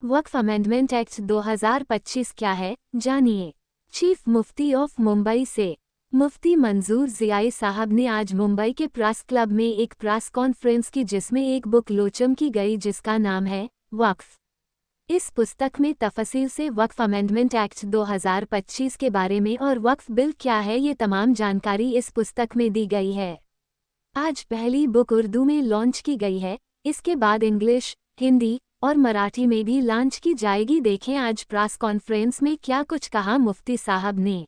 वक्फ amendment act 2025 क्या है, जानिए। चीफ मुफ्ती ऑफ मुंबई से मुफ्ती मंजूर ज़ियाई साहब ने आज मुंबई के प्रेस क्लब में एक प्रेस कॉन्फ्रेंस की, जिसमें एक बुक लोचम की गई जिसका नाम है वक्फ। इस पुस्तक में तफसील से वक्फ अमेंडमेंट एक्ट 2025 के बारे में और वक्फ बिल क्या है, ये तमाम जानकारी इस पुस्तक में दी गई है। आज पहली बुक उर्दू में लॉन्च की गई है, इसके बाद इंग्लिश, हिंदी और मराठी में भी लॉन्च की जाएगी। देखें आज प्रेस कॉन्फ्रेंस में क्या कुछ कहा मुफ्ती साहब ने।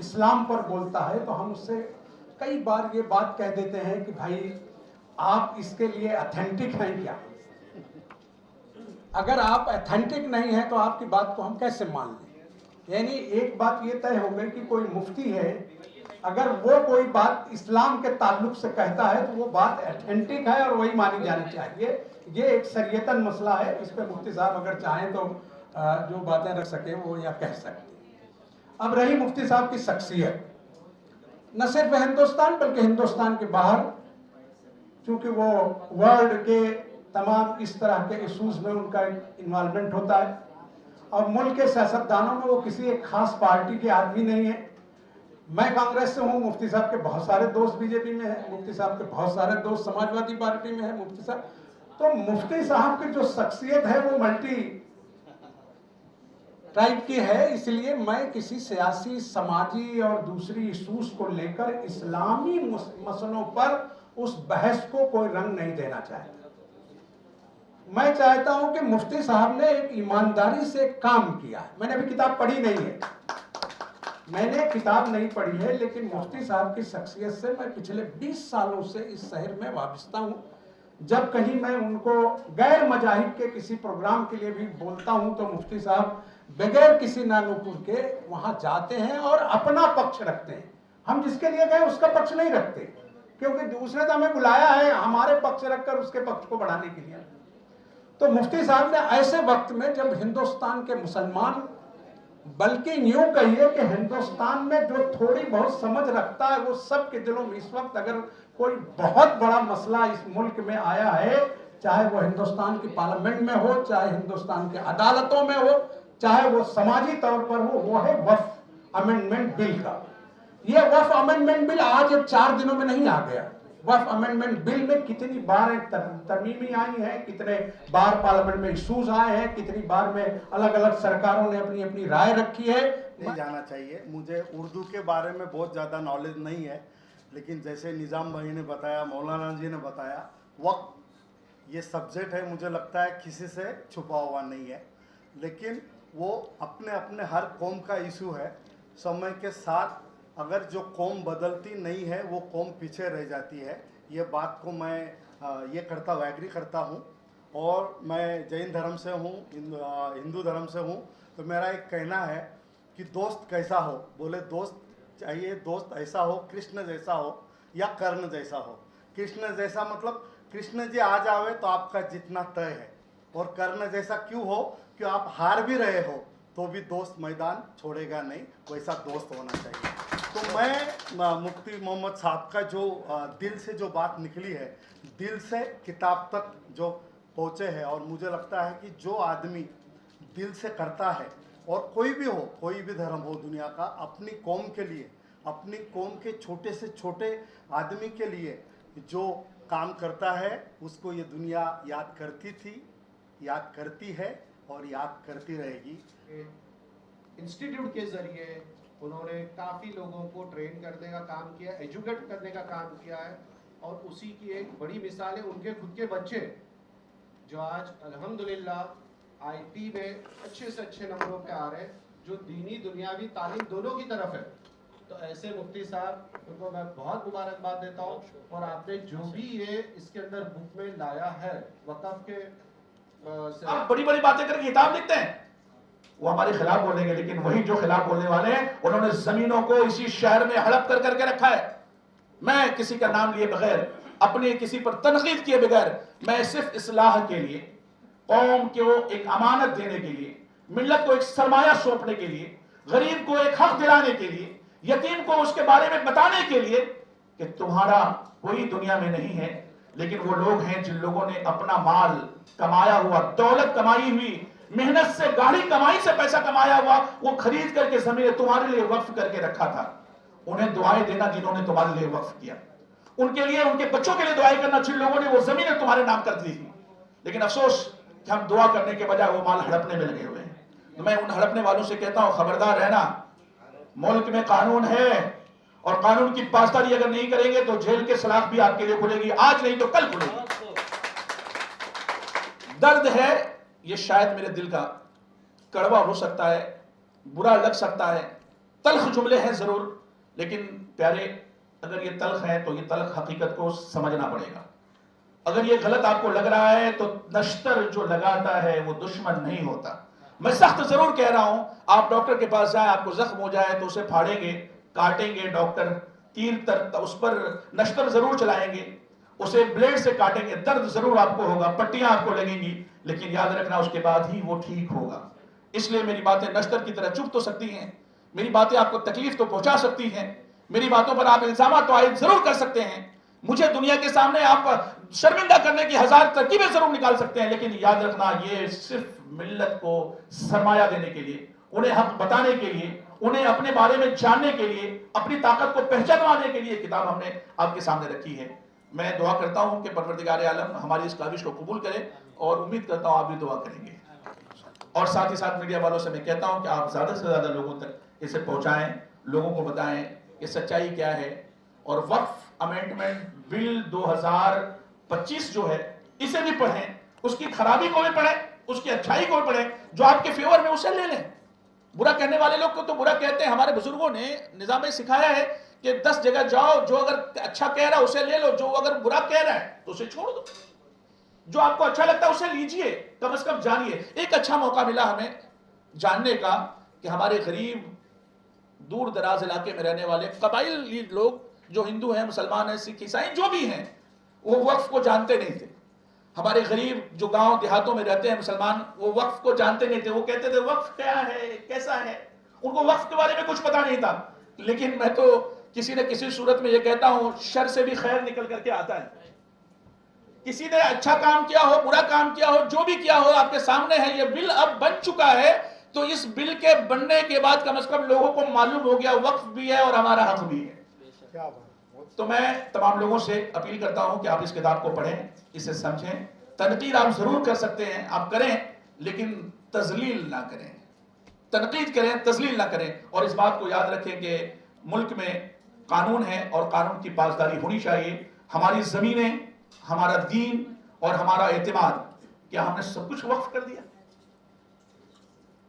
इस्लाम पर बोलता है तो हम उससे कई बार ये बात कह देते हैं कि भाई आप इसके लिए ऑथेंटिक हैं क्या। अगर आप ऑथेंटिक नहीं हैं तो आपकी बात को हम कैसे मान लें। यानी एक बात ये तय हो गई कि कोई मुफ्ती है, अगर वो कोई बात इस्लाम के ताल्लुक से कहता है तो वो बात ऑथेंटिक है और वही मानी जानी चाहिए। ये एक शरीयतन मसला है, इस पर मुफ्ती साहब अगर चाहें तो जो बातें रख सके वो या कह सकते। अब रही मुफ्ती साहब की शख्सियत, न सिर्फ हिंदुस्तान बल्कि हिंदुस्तान के बाहर, चूंकि वो वर्ल्ड के तमाम इस तरह के इशूज में उनका इन्वॉल्वमेंट होता है और मुल्क के सियासतदानों में वो किसी एक खास पार्टी के आदमी नहीं है। मैं कांग्रेस से हूँ, मुफ्ती साहब के बहुत सारे दोस्त बीजेपी में हैं, मुफ्ती साहब के बहुत सारे दोस्त समाजवादी पार्टी में हैं। मुफ्ती साहब तो मुफ्ती साहब की जो शख्सियत है वो मल्टी टाइप की है। इसलिए मैं किसी सियासी, समाजी और दूसरी इशूज को लेकर इस्लामी मसलों पर उस बहस को कोई रंग नहीं देना चाहता। मैं चाहता हूं कि मुफ्ती साहब ने एक ईमानदारी से काम किया है। मैंने अभी किताब पढ़ी नहीं है, मैंने किताब नहीं पढ़ी है, लेकिन मुफ्ती साहब की शख्सियत से मैं पिछले 20 सालों से इस शहर में वाबस्ता हूं। जब कहीं मैं उनको गैर मजाहिब के किसी प्रोग्राम के लिए भी बोलता हूं तो मुफ्ती साहब बगैर किसी नानुपुर के वहां जाते हैं और अपना पक्ष रखते हैं। हम जिसके लिए गए उसका पक्ष नहीं रखते, क्योंकि उसने तो हमें बुलाया है हमारे पक्ष रखकर उसके पक्ष को बढ़ाने के लिए। तो मुफ्ती साहब ने ऐसे वक्त में जब हिंदुस्तान के मुसलमान, बल्कि यूं कहिए कि हिंदुस्तान में जो थोड़ी बहुत समझ रखता है वो सबके दिलों में इस वक्त अगर कोई बहुत बड़ा मसला इस मुल्क में आया है, चाहे वो हिंदुस्तान की पार्लियामेंट में हो, चाहे हिंदुस्तान की अदालतों में हो, चाहे वो समाजी तौर पर हो, वो है वक्फ अमेंडमेंट बिल का। ये वक्फ अमेंडमेंट बिल आज 4 दिनों में नहीं आ गया। वक्फ अमेंडमेंट बिल में कितनी बार तरमीमें आई हैं, कितने बार पार्लियामेंट में इशूज आए हैं, कितनी बार में अलग अलग सरकारों ने अपनी अपनी राय रखी है। नहीं जाना चाहिए। मुझे उर्दू के बारे में बहुत ज़्यादा नॉलेज नहीं है, लेकिन जैसे निज़ाम भाई ने बताया, मौलाना जी ने बताया, वक्त ये सब्जेक्ट है, मुझे लगता है किसी से छुपा हुआ नहीं है, लेकिन वो अपने अपने हर कौम का इशू है। समय के साथ अगर जो कौम बदलती नहीं है वो कौम पीछे रह जाती है। ये बात को मैं एग्री करता हूँ। और मैं जैन धर्म से हूँ, हिंदू धर्म से हूँ, तो मेरा एक कहना है कि दोस्त कैसा हो, बोले दोस्त चाहिए, दोस्त ऐसा हो, कृष्ण जैसा हो या कर्ण जैसा हो। कृष्ण जैसा मतलब कृष्ण जी आ जावे तो आपका जितना तय है, और कर्ण जैसा क्यों हो कि आप हार भी रहे हो तो भी दोस्त मैदान छोड़ेगा नहीं, वैसा दोस्त होना चाहिए। तो मैं मुफ्ती मोहम्मद साहब का जो दिल से जो बात निकली है, दिल से किताब तक जो पहुँचे हैं, और मुझे लगता है कि जो आदमी दिल से करता है, और कोई भी हो, कोई भी धर्म हो दुनिया का, अपनी कौम के लिए, अपनी कौम के छोटे से छोटे आदमी के लिए जो काम करता है, उसको ये दुनिया याद करती थी, याद करती है और याद करती रहेगी। इंस्टीट्यूट के जरिए उन्होंने काफ़ी लोगों को ट्रेन करने का काम किया, एजुकेट करने का काम किया है, और उसी की एक बड़ी मिसाल है उनके खुद के बच्चे जो आज अल्हम्दुलिल्लाह आईटी में अच्छे से अच्छे नंबरों पे आ रहे हैं, जो दीनी दुनियावी तालीम दोनों की तरफ है। तो ऐसे मुफ्ती साहब उनको मैं बहुत मुबारकबाद देता हूँ, और आपने जो भी ये इसके अंदर बुक में लाया है वक़्फ़ के आप बड़ी बड़ी बातें करके किताब लिखते हैं, वो हमारे खिलाफ बोलेंगे, लेकिन वही जो खिलाफ बोलने वाले हैं उन्होंने जमीनों को इसी शहर में हड़प कर करके रखा है। मैं किसी का नाम लिए बगैर, अपने किसी पर तनकीद किए बगैर, मैं सिर्फ इस्लाह के लिए, कौम को एक अमानत देने के लिए, मिल्लत को एक सरमाया सौंपने के लिए, गरीब को एक हक दिलाने के लिए, यतीम को उसके बारे में बताने के लिए कि तुम्हारा कोई दुनिया में नहीं है, लेकिन वो लोग हैं जिन लोगों ने अपना माल कमाया हुआ, दौलत कमाई हुई, मेहनत से गाढ़ी कमाई से पैसा कमाया हुआ, वो खरीद करके जमीन तुम्हारे लिए वक्फ करके रखा था। उन्हें दुआएं देना जिन्होंने तुम्हारे लिए वक्फ किया, उनके लिए, उनके बच्चों के लिए दुआएं करना जिन लोगों ने वो जमीनें तुम्हारे नाम कर दी थी। लेकिन अफसोस कि हम दुआ करने के बजाय वो माल हड़पने में लगे हुए हैं। तो मैं उन हड़पने वालों से कहता हूं, खबरदार रहना, मुल्क में कानून है, और कानून की पासदारी अगर नहीं करेंगे तो जेल के सलाख भी आपके लिए खुलेगी, आज नहीं तो कल खुलेगी। दर्द है, ये शायद मेरे दिल का कड़वा हो सकता है, बुरा लग सकता है, तल्ख जुमले हैं जरूर, लेकिन प्यारे, अगर ये तल्ख है तो ये तल्ख हकीकत को समझना पड़ेगा। अगर ये गलत आपको लग रहा है तो नश्तर जो लगाता है वो दुश्मन नहीं होता। मैं सख्त जरूर कह रहा हूं, आप डॉक्टर के पास जाए, आपको जख्म हो जाए तो उसे फाड़ेंगे, काटेंगे, डॉक्टर तीर तर उस पर नश्तर जरूर चलाएंगे, उसे ब्लेड से काटेंगे, दर्द जरूर आपको होगा, पट्टियां आपको लगेंगी, लेकिन याद रखना उसके बाद ही वो ठीक होगा। इसलिए मेरी बातें नश्तर की तरह चुभ तो सकती हैं, मेरी बातें आपको तकलीफ तो पहुंचा सकती हैं, मेरी बातों पर आप इल्जाम तो आयद जरूर कर सकते हैं, मुझे दुनिया के सामने आप शर्मिंदा करने की हजार तरकीबें जरूर निकाल सकते हैं, लेकिन याद रखना ये सिर्फ मिल्लत को सरमाया देने के लिए, उन्हें हक बताने के लिए, उन्हें अपने बारे में जानने के लिए, अपनी ताकत को पहचानवाने के लिए किताब हमने आपके सामने रखी है। मैं दुआ करता हूं कि परवरदिगार आलम हमारी इस काविश को कबूल करे, और उम्मीद करता हूं आप भी दुआ करेंगे। और साथ ही साथ मीडिया वालों से मैं कहता हूं कि आप ज्यादा से ज्यादा लोगों तक इसे पहुंचाएं, लोगों को बताएं कि सच्चाई क्या है, और वक्फ अमेंडमेंट बिल 2025 जो है इसे भी पढ़ें, उसकी खराबी को भी पढ़ें, उसकी अच्छाई को भी पढ़ें, जो आपके फेवर में उसे ले लें। बुरा कहने वाले लोग को तो बुरा कहते हैं, हमारे बुजुर्गों ने निजाम सिखाया है कि 10 जगह जाओ, जो अगर अच्छा कह रहा है उसे ले लो, जो अगर बुरा कह रहा है तो उसे छोड़ दो, जो आपको अच्छा लगता है उसे लीजिए, कम से कम जानिए। एक अच्छा मौका मिला हमें जानने का कि हमारे गरीब दूर दराज इलाके में रहने वाले कबाइली लोग जो हिंदू हैं, मुसलमान हैं, सिख ईसाई जो भी हैं, वो वक्फ को जानते नहीं थे। हमारे गरीब जो गांव देहातों में रहते हैं मुसलमान, वो वक्फ को जानते नहीं थे, वो कहते थे वक्फ क्या है, कैसा है, उनको वक्फ के बारे में कुछ पता नहीं था। लेकिन मैं तो किसी न किसी सूरत में ये कहता हूं, शर से भी खैर निकल करके आता है। किसी ने अच्छा काम किया हो, बुरा काम किया हो, जो भी किया हो, आपके सामने है, ये बिल अब बन चुका है, तो इस बिल के बनने के बाद कम से कम लोगों को मालूम हो गया वक्फ भी है और हमारा हक भी है। तो मैं तमाम लोगों से अपील करता हूं कि आप इस किताब को पढ़ें, इसे समझें, तनकीद आप जरूर कर सकते हैं, आप करें, लेकिन तजलील ना करें, तनकीद करें, तजलील ना करें। और इस बात को याद रखें कि मुल्क में कानून है और कानून की पासदारी होनी चाहिए। हमारी जमीनें, हमारा दीन और हमारा एतमाद, क्या हमने सब कुछ वक्फ कर दिया?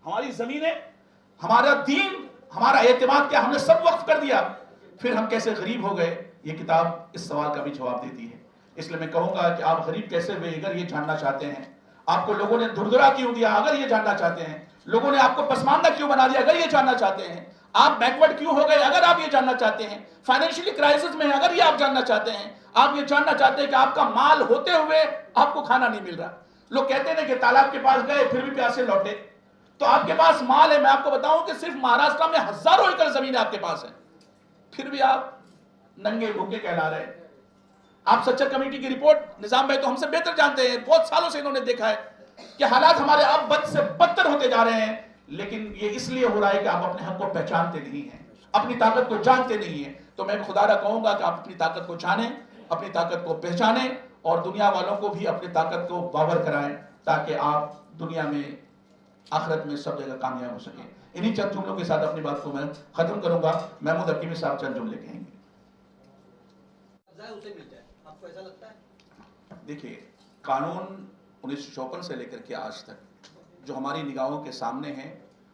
हमारी जमीनें, हमारा दीन, हमारा एतमाद, क्या हमने सब वक्फ कर दिया? फिर हम कैसे गरीब हो गए? ये किताब इस सवाल का भी जवाब देती है। इसलिए मैं कहूंगा कि आप गरीब कैसे हुए, अगर ये जानना चाहते हैं, आपको लोगों ने धुरधुरा क्यों दिया, अगर ये जानना चाहते हैं, लोगों ने आपको पसमानदा क्यों बना दिया, अगर ये जानना चाहते हैं, आप बैकवर्ड क्यों हो गए, अगर आप ये जानना चाहते हैं, फाइनेंशियली क्राइसिस में, अगर ये आप जानना चाहते हैं, आप ये जानना चाहते हैं कि आपका माल होते हुए आपको खाना नहीं मिल रहा, लोग कहते हैं ना कि तालाब के पास गए फिर भी प्यासे लौटे। तो आपके पास माल है, मैं आपको बताऊं कि सिर्फ महाराष्ट्र में हजारों एकड़ जमीन आपके पास है, फिर भी आप नंगे भूखे कहला रहे हैं। आप सच्चर कमेटी की रिपोर्ट निजाम भाई तो हमसे बेहतर जानते हैं, बहुत सालों से इन्होंने देखा है कि हालात हमारे अब बद से बदतर होते जा रहे हैं, लेकिन ये इसलिए हो रहा है कि आप अपने हक को पहचानते नहीं हैं, अपनी ताकत को जानते नहीं हैं। तो मैं खुदारा कहूंगा कि आप अपनी ताकत को जानें, अपनी ताकत को पहचानें और दुनिया वालों को भी अपनी ताकत को बावर कराएं, ताकि आप दुनिया में आखिरत में सब जगह कामयाब हो सके। इन्हीं चंद जुमलों के साथ अपनी बात को मैं खत्म करूंगा। महमूद हकीमी साहब चंद जुमले कहेंगे। उसे मिल जाए, आपको ऐसा लगता है? देखिए, कानून 1954 से लेकर के आज तक जो हमारी निगाहों के सामने है,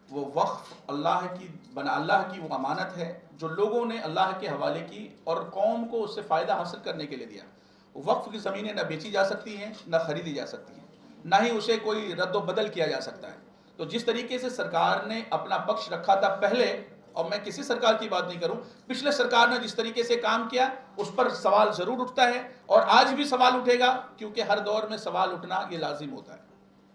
वो वक्फ अल्लाह की वो अमानत है जो लोगों ने अल्लाह के हवाले की और कौम को उससे फ़ायदा हासिल करने के लिए दिया। वक्फ की ज़मीनें न बेची जा सकती हैं, न खरीदी जा सकती हैं, ना ही उसे कोई रद्द बदल किया जा सकता है। तो जिस तरीके से सरकार ने अपना पक्ष रखा था पहले, और मैं किसी सरकार की बात नहीं करूं, पिछले सरकार ने जिस तरीके से काम किया उस पर सवाल जरूर उठता है और आज भी सवाल उठेगा, क्योंकि हर दौर में सवाल उठना ये लाजिम होता है।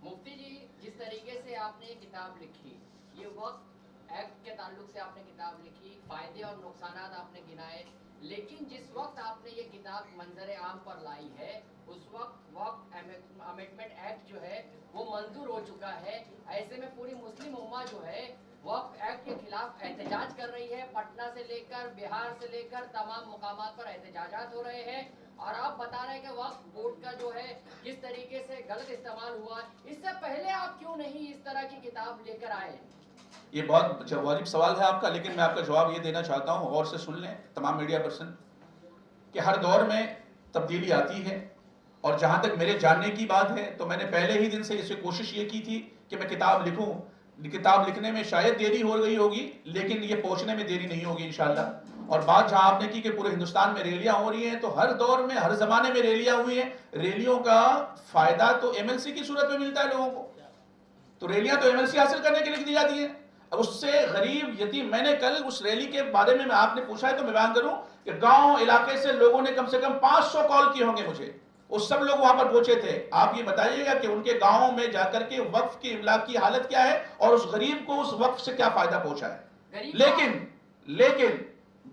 मुफ्ती जी, जिस तरीके से आपने ये किताब लिखी, ये वक्त एक्ट के ताल्लुक से आपने किताब लिखी, फायदे और नुकसान आपने गिनाए, लेकिन जिस वक्त आपने ये किताब मंजर आम पर लाई है उस वक्त वक्त अमेंडमेंट एक्ट जो है वो मंजूर हो चुका है। ऐसे में पूरी मुस्लिम उम्मा जो है वक्फ एक्ट के खिलाफ एहतजाज कर रही है। पटना से लेकर बिहार से लेकर तमाम मुकामात पर एहतजाजात हो रहे हैं और आप बता रहे हैं कि वक्फ बोर्ड का जो है किस तरीके से गलत इस्तेमाल हुआ। इससे पहले आप क्यों नहीं इस तरह की किताब लेकर आए? ये बहुत वाजिब सवाल है आपका, लेकिन मैं आपका जवाब ये देना चाहता हूँ, गौर से सुन लें तमाम मीडिया पर्सन, कि हर दौर में तब्दीली आती है और जहाँ तक मेरे जानने की बात है तो मैंने पहले ही दिन से इसे कोशिश ये की थी कि मैं किताब लिखूँ। किताब लिखने में शायद देरी हो गई होगी, लेकिन ये पहुंचने में देरी नहीं होगी इंशाल्लाह। और बात जहां आपने की कि पूरे हिंदुस्तान में रैलियां हो रही हैं, तो हर दौर में हर जमाने में रैलियां हुई हैं। रैलियों का फायदा तो एमएलसी की सूरत में मिलता है लोगों को, तो रैलियां तो एमएलसी हासिल करने के लिए दी जाती है। अब उससे गरीब यतीम, मैंने कल उस रैली के बारे में आपने पूछा है तो मैं बयान करूं कि गांव इलाके से लोगों ने कम से कम 500 कॉल किए होंगे मुझे, वो सब लोग वहां पर पहुंचे थे। आप ये बताइएगा कि उनके गांवों में जाकर के वक्फ की इमलाक की हालत क्या है और उस गरीब को उस वक्फ से क्या फायदा पहुंचा है। लेकिन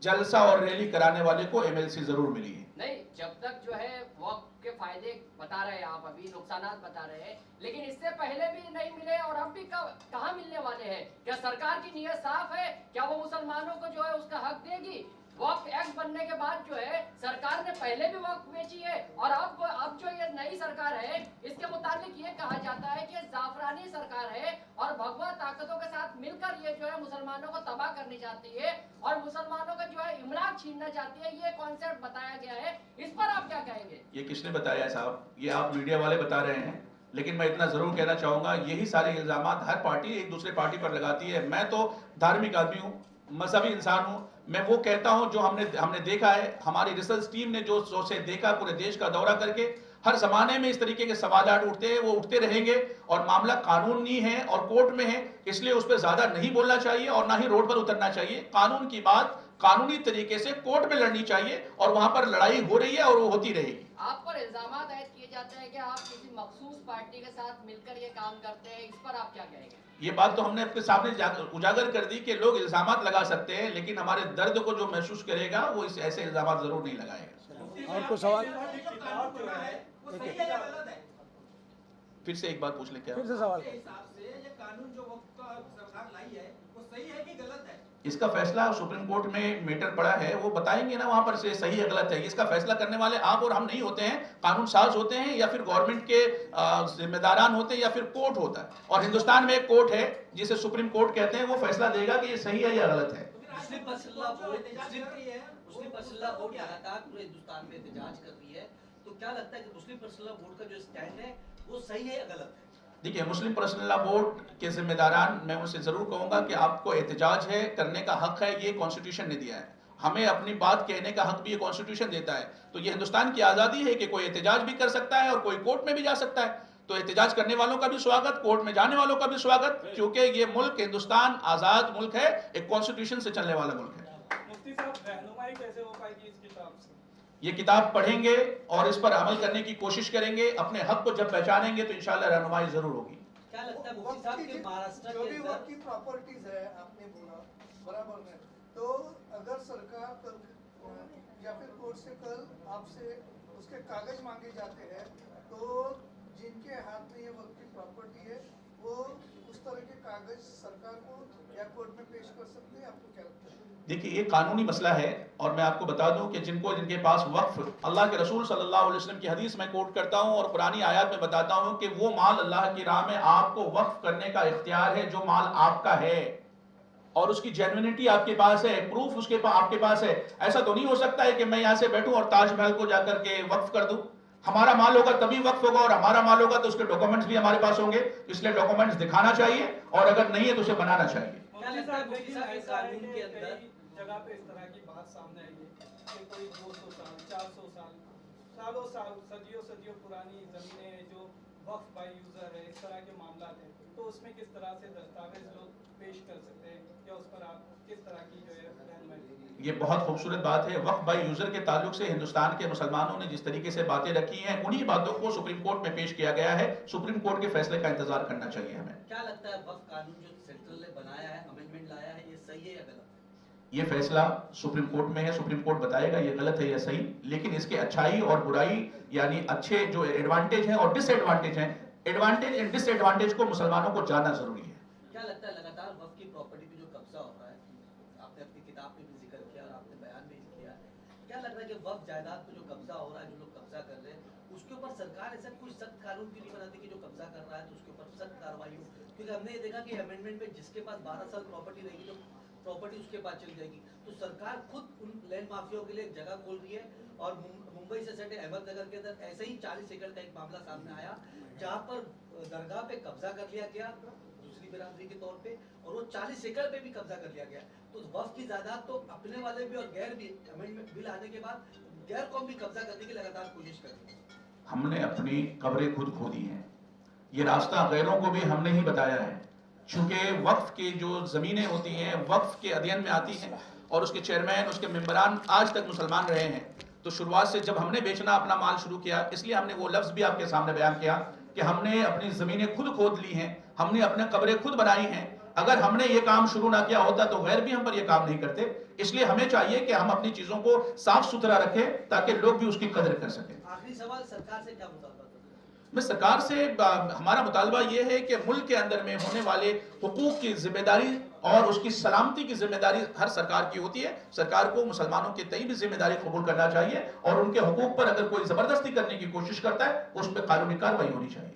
जलसा और रैली कराने वाले को एमएलसी जरूर मिली है। नहीं, जब तक जो है वक्फ के फायदे बता रहे हैं आप, अभी नुकसानात बता रहे हैं, लेकिन इससे पहले भी नहीं मिले और अब भी कहां मिलने वाले हैं? क्या सरकार की नीयत साफ है? क्या वो मुसलमानों को जो है उसका हक देगी? वक्फ एक्ट बनने के बाद जो है सरकार ने पहले भी वक्फ बेची है और अब जो ये नई सरकार है इसके मुताबिक ये कहा जाता है कि जाफरानी सरकार है और भगवा ताकतों के साथ मिलकर ये जो है मुसलमानों को तबाह करनी चाहती है और मुसलमानों का जो है इमलाक छीनना चाहती है। ये कॉन्सेप्ट बताया गया है, इस पर आप क्या कहेंगे? ये किसने बताया साहब? ये आप मीडिया वाले बता रहे हैं, लेकिन मैं इतना जरूर कहना चाहूंगा, यही सारे इल्जाम हर पार्टी एक दूसरे पार्टी पर लगाती है। मैं तो धार्मिक आदमी हूँ, मजहबी इंसान हूँ, मैं वो कहता हूं जो हमने देखा है। हमारी रिसर्च टीम ने जो से देखा, पूरे देश का दौरा करके, हर जमाने में इस तरीके के सवाल उठते हैं, वो उठते रहेंगे और मामला कानूनी है और कोर्ट में है, इसलिए उस पर ज्यादा नहीं बोलना चाहिए और ना ही रोड पर उतरना चाहिए। कानून की बात कानूनी तरीके से कोर्ट में लड़नी चाहिए और वहां पर लड़ाई हो रही है और वो होती रहेगी। आप पर इल्जाम आयद किए जाते हैं कि आप किसी मखसूस पार्टी के साथ मिलकर ये काम करते हैं, इस पर आप क्या कहेंगे? ये बात तो हमने अपने सामने उजागर कर दी कि लोग इल्जामात लगा सकते हैं, लेकिन हमारे दर्द को जो महसूस करेगा वो ऐसे इल्जामात जरूर नहीं लगाएगा। और कुछ सवाल? फिर से एक बात पूछ लें, क्या फिर से सवाल? इसका फैसला सुप्रीम कोर्ट में मैटर पड़ा है, वो बताएंगे ना वहां पर से सही है गलत है। इसका फैसला करने वाले आप और हम नहीं होते हैं, कानून साज होते हैं या फिर गवर्नमेंट के जिम्मेदारान होते हैं या फिर कोर्ट होता है। और हिंदुस्तान में एक कोर्ट है जिसे सुप्रीम कोर्ट कहते हैं, वो फैसला देगा कि ये सही है या गलत है। मुस्लिम पर्सनल बोर्ड लगातार पूरे हिंदुस्तान में एहतजाज कर रही है, तो क्या लगता है कि मुस्लिम पर्सनल बोर्ड का जो स्टैंड है वो सही है या गलत है? देखिए, मुस्लिम पर्सनल लॉ बोर्ड के जिम्मेदारान, मैं उनसे जरूर कहूंगा कि आपको एहतजाज है करने का हक है, ये कॉन्स्टिट्यूशन ने दिया है। हमें अपनी बात कहने का हक भी ये कॉन्स्टिट्यूशन देता है। तो ये हिंदुस्तान की आज़ादी है कि कोई एहतजाज भी कर सकता है और कोई कोर्ट में भी जा सकता है। तो एहतजाज करने वालों का भी स्वागत, कोर्ट में जाने वालों का भी स्वागत, क्योंकि ये मुल्क हिंदुस्तान आज़ाद मुल्क है, एक कॉन्स्टिट्यूशन से चलने वाला मुल्क है। मुफ्ती साहब, रहनुमाई कैसे हो पाएगी इस किताब से? ये किताब पढ़ेंगे और इस पर अमल करने की कोशिश करेंगे, अपने हक को जब पहचानेंगे तो इंशाल्लाह रहनुमाई जरूर होगी। क्या लगता है मुफ्ती साहब के महाराष्ट्र जो के भी अंदर वक्त की प्रॉपर्टीज है आपने बोला बराबर है, तो अगर सरकार कल या फिर कोर्ट से कल आपसे उसके कागज मांगे जाते हैं तो जिनके हाथ में ये वक्त की प्रॉपर्टी है वो उस तरह के कागज सरकार को या कोर्ट में पेश कर सकते हैं, आपको क्या लगता है? देखिए ये कानूनी मसला है और मैं आपको बता दूं कि जिनके पास वक्फ, अल्लाह के रसूल सल्लल्लाहु अलैहि वसल्लम की हदीस में कोट करता हूं और कुरानी आयत में बताता हूं कि वो माल अल्लाह की राह में आपको वक्फ करने का इख्तियार है जो माल आपका है और उसकी जेन्युइनिटी आपके पास है, प्रूफ आपके पास है। ऐसा तो नहीं हो सकता है कि मैं यहां से बैठूं और ताजमहल को जाकर के वक्फ कर दूं। हमारा माल होगा तभी वक्फ होगा और हमारा माल होगा तो उसके डॉक्यूमेंट्स भी हमारे पास होंगे, इसलिए डॉक्यूमेंट्स दिखाना चाहिए और अगर नहीं है तो उसे बनाना चाहिए। क्या लगता है मुफ्ती साहब के कानून के अंदर जगह पे इस तरह की बात सामने आई है कि कोई 200 साल 400 साल सालों साल सदियों पुरानी जमीनें जो वक्फ बाय यूजर है, इस तरह के मामला हैं, तो उसमें किस तरह से दस्तावेज लोग पेश कर सकते हैं या उस पर आप किस तरह की जो है रहनुमाई? ये बहुत खूबसूरत बात है। वक्फ बाय यूजर के ताल्लुक से हिंदुस्तान के मुसलमानों ने जिस तरीके से बातें रखी हैं उन्हीं बातों को सुप्रीम कोर्ट में पेश किया गया है। सुप्रीम कोर्ट के फैसले का इंतजार करना चाहिए हमें। क्या लगता है वक्फ कानून जो सेंट्रल ने बनाया है, अमेंडमेंट लाया है, ये सही है या गलत? ये फैसला सुप्रीम कोर्ट में है, सुप्रीम कोर्ट बताएगा ये गलत है या सही, लेकिन इसके अच्छाई और बुराई यानी अच्छे जो एडवांटेज हैं और डिसएडवांटेज हैं, एडवांटेज एंड डिसएडवांटेज को मुसलमानों को जानना जरूरी है। क्या लगता है लगातार वक्फ की प्रॉपर्टी पे जो कब्जा हो रहा है, आपने अपनी किताब में भी जिक्र किया और आपने बयान में किया, क्या लग रहा है कि वक्फ जायदाद पे जो कब्जा हो रहा है, जो लोग कब्जा कर रहे हैं, उसके ऊपर सरकार ऐसा कोई सख्त कानून क्यों नहीं बनाती कि जो कब्जा कर रहा है तो उसके ऊपर सख्त कार्रवाई हो? क्योंकि हमने ये देखा कि अमेंडमेंट में जिसके पास 12 साल प्रॉपर्टी रहेगी तो प्रॉपर्टी उसके पास चली जाएगी, तो सरकार खुद उन लैंड माफियाओं के लिए एक जगह खोल रही है। और मुंबई से सटे अहमदनगर के अंदर ऐसे ही 40 एकड़ का एक मामला सामने आया जहां पर दरगाह पे कब्जा कर लिया गया दूसरी बिरादरी के तौर पे और वो 40 एकड़ पे भी कब्जा कर लिया गया। तो वक्फ की जायदाद तो अपने वाले भी और गैर भी अमेंडमेंट बिल आने के बाद गैर कौम भी कब्जा करने की लगातार कोशिश कर रही है। हमने अपनी कब्रें खुद खो दी हैं, ये रास्ता गैरों को भी हमने ही बताया है। चूंकि वक्फ की जो जमीनें होती हैं वक्फ के अध्ययन में आती हैं और उसके चेयरमैन उसके मेंबरान आज तक मुसलमान रहे हैं, तो शुरुआत से जब हमने बेचना अपना माल शुरू किया इसलिए हमने वो लफ्ज भी आपके सामने बयान किया कि हमने अपनी जमीनें खुद खोद ली हैं, हमने अपने कब्रें खुद बनाई हैं। अगर हमने ये काम शुरू ना किया होता तो गैर भी हम पर ये काम नहीं करते। इसलिए हमें चाहिए कि हम अपनी चीजों को साफ सुथरा रखें ताकि लोग भी उसकी कदर कर सकें। आखिरी सवाल, सरकार से क्या मुतालबा? मैं सरकार से हमारा मुतालबा ये है कि मुल्क के अंदर में होने वाले हुकूक की जिम्मेदारी और उसकी सलामती की जिम्मेदारी हर सरकार की होती है। सरकार को मुसलमानों के तय भी जिम्मेदारी कबूल करना चाहिए और उनके हुकूक पर अगर कोई जबरदस्ती करने की कोशिश करता है उस पर कानूनी कार्रवाई होनी चाहिए।